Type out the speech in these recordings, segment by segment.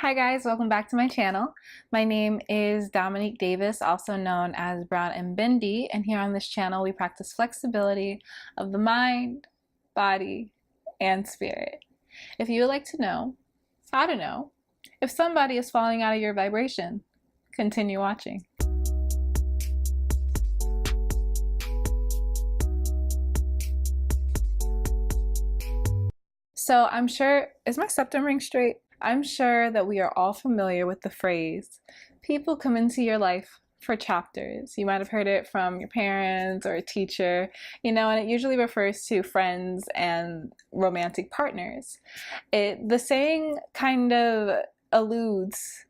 Hi guys, welcome back to my channel. My name is Dominique Davis, also known as Brown and Bindi, and here on this channel we practice flexibility of the mind, body, and spirit. If you would like to know how to know if somebody is falling out of your vibration, continue watching. So I'm sure, is my septum ring straight? I'm sure that we are all familiar with the phrase, people come into your life for chapters. You might have heard it from your parents or a teacher, and it usually refers to friends and romantic partners. The saying kind of alludes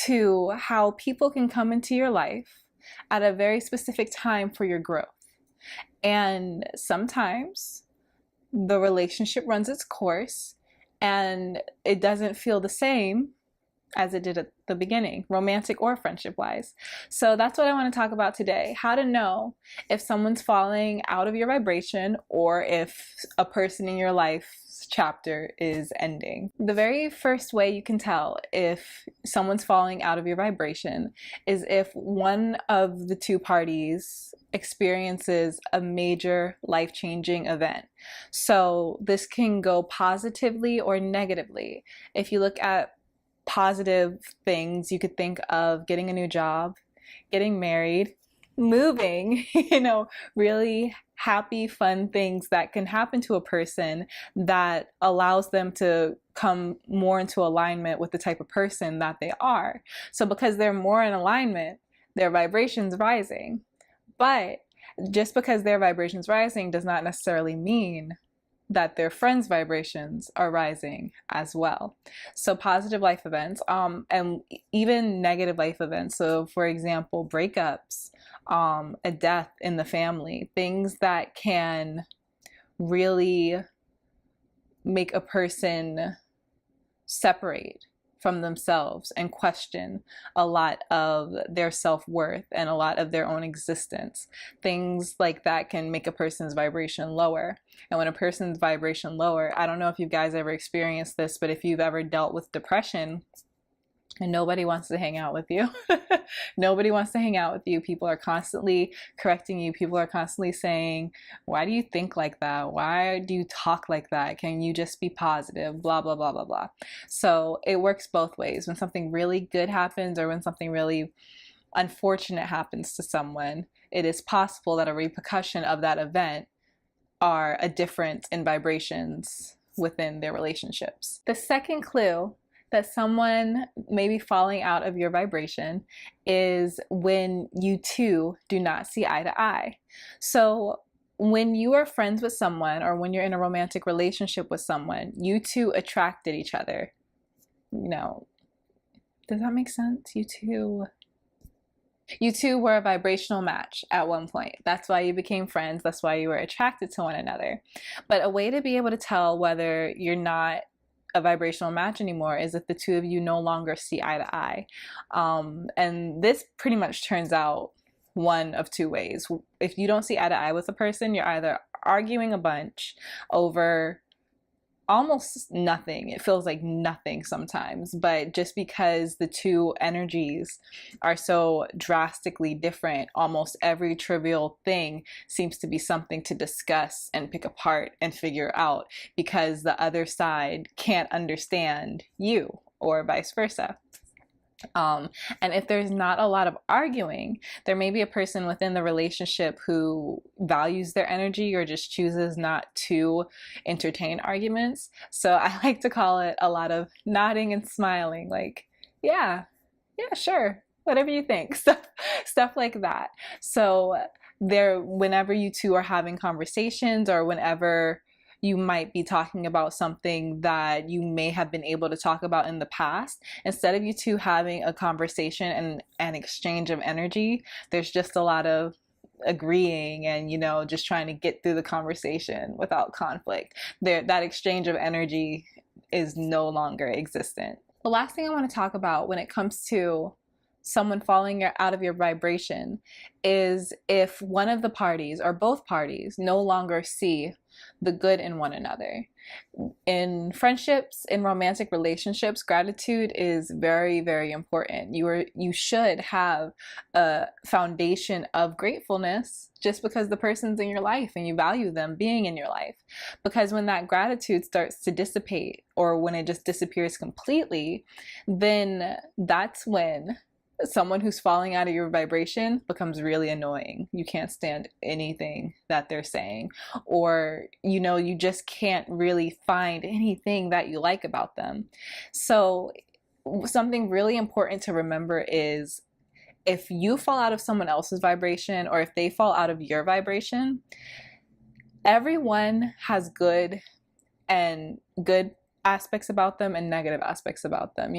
to how people can come into your life at a very specific time for your growth. And sometimes the relationship runs its course and it doesn't feel the same as it did at the beginning, romantic or friendship wise. So that's what I want to talk about today. How to know if someone's falling out of your vibration or if a person in your life's chapter is ending. The very first way you can tell if someone's falling out of your vibration is if one of the two parties experiences a major life-changing event. So this can go positively or negatively. If you look at positive things, you could think of getting a new job, getting married, moving, really happy, fun things that can happen to a person that allows them to come more into alignment with the type of person that they are. So because they're more in alignment, their vibration's rising. But just because their vibration's rising does not necessarily mean that their friends' vibrations are rising as well. So positive life events, and even negative life events. So for example, breakups, a death in the family, things that can really make a person separate from themselves and question a lot of their self-worth and a lot of their own existence. Things like that can make a person's vibration lower. And when a person's vibration lower, I don't know if you guys ever experienced this, but if you've ever dealt with depression, and nobody wants to hang out with you. Nobody wants to hang out with you. People are constantly correcting you. People are constantly saying, why do you think like that? Why do you talk like that? Can you just be positive? Blah, blah, blah, blah, blah. So it works both ways. When something really good happens or when something really unfortunate happens to someone, it is possible that a repercussion of that event are a difference in vibrations within their relationships. The second clue that someone may be falling out of your vibration is when you two do not see eye to eye. So when you are friends with someone or when you're in a romantic relationship with someone, you two attracted each other. Does that make sense? You two were a vibrational match at one point. That's why you became friends. That's why you were attracted to one another. But a way to be able to tell whether you're not a vibrational match anymore is if the two of you no longer see eye to eye. And this pretty much turns out one of two ways. If you don't see eye to eye with a person, you're either arguing a bunch over almost nothing. It feels like nothing sometimes, but just because the two energies are so drastically different, almost every trivial thing seems to be something to discuss and pick apart and figure out because the other side can't understand you, or vice versa. And if there's not a lot of arguing, there may be a person within the relationship who values their energy or just chooses not to entertain arguments. So I like to call it a lot of nodding and smiling, like, yeah, sure, whatever you think, stuff like that. So whenever you two are having conversations or whenever you might be talking about something that you may have been able to talk about in the past, instead of you two having a conversation and an exchange of energy, there's just a lot of agreeing and just trying to get through the conversation without conflict. That exchange of energy is no longer existent. The last thing I want to talk about when it comes to someone falling out of your vibration is if one of the parties or both parties no longer see the good in one another. In friendships, in romantic relationships, gratitude is very, very important. You should have a foundation of gratefulness just because the person's in your life and you value them being in your life. Because when that gratitude starts to dissipate, or when it just disappears completely, then that's when someone who's falling out of your vibration becomes really annoying. You can't stand anything that they're saying, or you just can't really find anything that you like about them. So something really important to remember is, if you fall out of someone else's vibration, or if they fall out of your vibration, everyone has good aspects about them and negative aspects about them.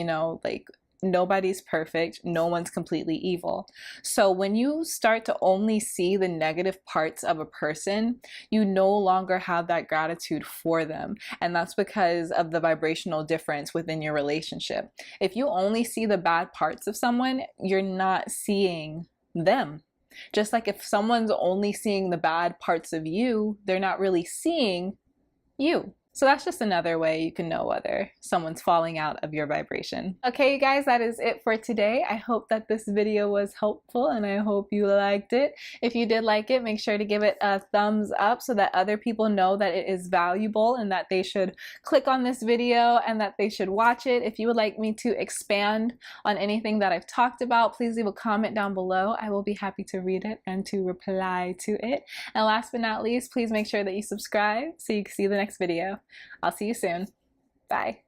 Like, nobody's perfect, no one's completely evil. So when you start to only see the negative parts of a person, you no longer have that gratitude for them. And that's because of the vibrational difference within your relationship. If you only see the bad parts of someone, you're not seeing them. Just like if someone's only seeing the bad parts of you, they're not really seeing you. So that's just another way you can know whether someone's falling out of your vibration. Okay, you guys, that is it for today. I hope that this video was helpful and I hope you liked it. If you did like it, make sure to give it a thumbs up so that other people know that it is valuable and that they should click on this video and that they should watch it. If you would like me to expand on anything that I've talked about, please leave a comment down below. I will be happy to read it and to reply to it. And last but not least, please make sure that you subscribe so you can see the next video. I'll see you soon. Bye.